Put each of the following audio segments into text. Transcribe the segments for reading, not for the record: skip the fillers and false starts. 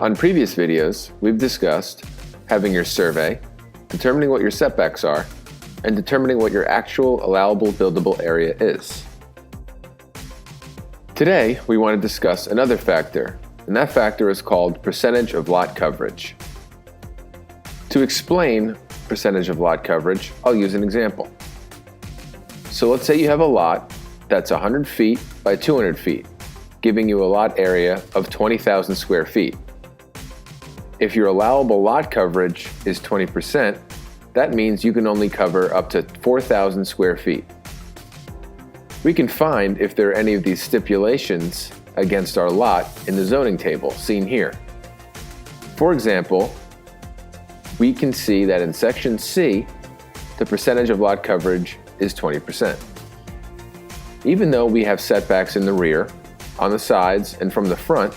On previous videos, we've discussed having your survey, determining what your setbacks are, and determining what your actual allowable buildable area is. Today, we want to discuss another factor, and that factor is called percentage of lot coverage. To explain percentage of lot coverage, I'll use an example. So let's say you have a lot that's 100 feet by 200 feet, giving you a lot area of 20,000 square feet. If your allowable lot coverage is 20%, that means you can only cover up to 4,000 square feet. We can find if there are any of these stipulations against our lot in the zoning table seen here. For example, we can see that in section C, the percentage of lot coverage is 20%. Even though we have setbacks in the rear, on the sides, and from the front,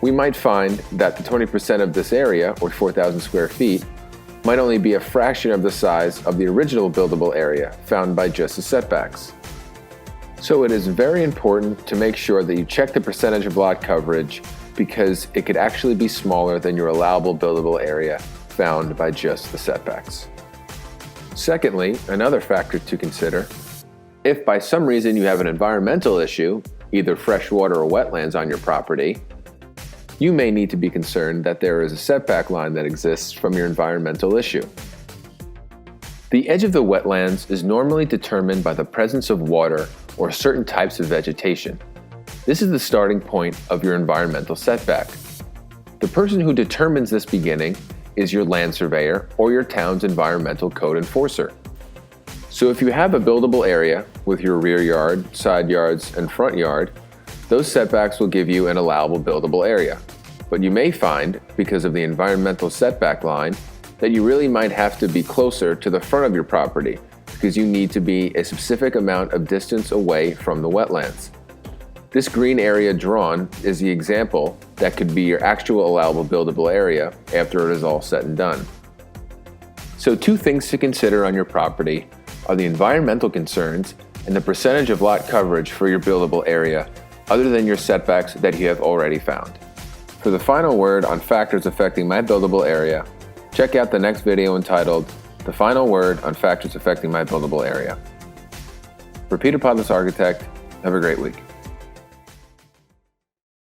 we might find that the 20% of this area, or 4,000 square feet, might only be a fraction of the size of the original buildable area found by just the setbacks. So it is very important to make sure that you check the percentage of lot coverage because it could actually be smaller than your allowable buildable area found by just the setbacks. Secondly, another factor to consider, if by some reason you have an environmental issue, either freshwater or wetlands on your property, you may need to be concerned that there is a setback line that exists from your environmental issue. The edge of the wetlands is normally determined by the presence of water or certain types of vegetation. This is the starting point of your environmental setback. The person who determines this beginning is your land surveyor or your town's environmental code enforcer. So if you have a buildable area with your rear yard, side yards, and front yard, those setbacks will give you an allowable buildable area. But you may find, because of the environmental setback line, that you really might have to be closer to the front of your property because you need to be a specific amount of distance away from the wetlands. This green area drawn is the example that could be your actual allowable buildable area after it is all said and done. So two things to consider on your property are the environmental concerns and the percentage of lot coverage for your buildable area other than your setbacks that you have already found. For the final word on factors affecting my buildable area, check out the next video entitled The Final Word on Factors Affecting My Buildable Area. For Peter Podless Architect, have a great week.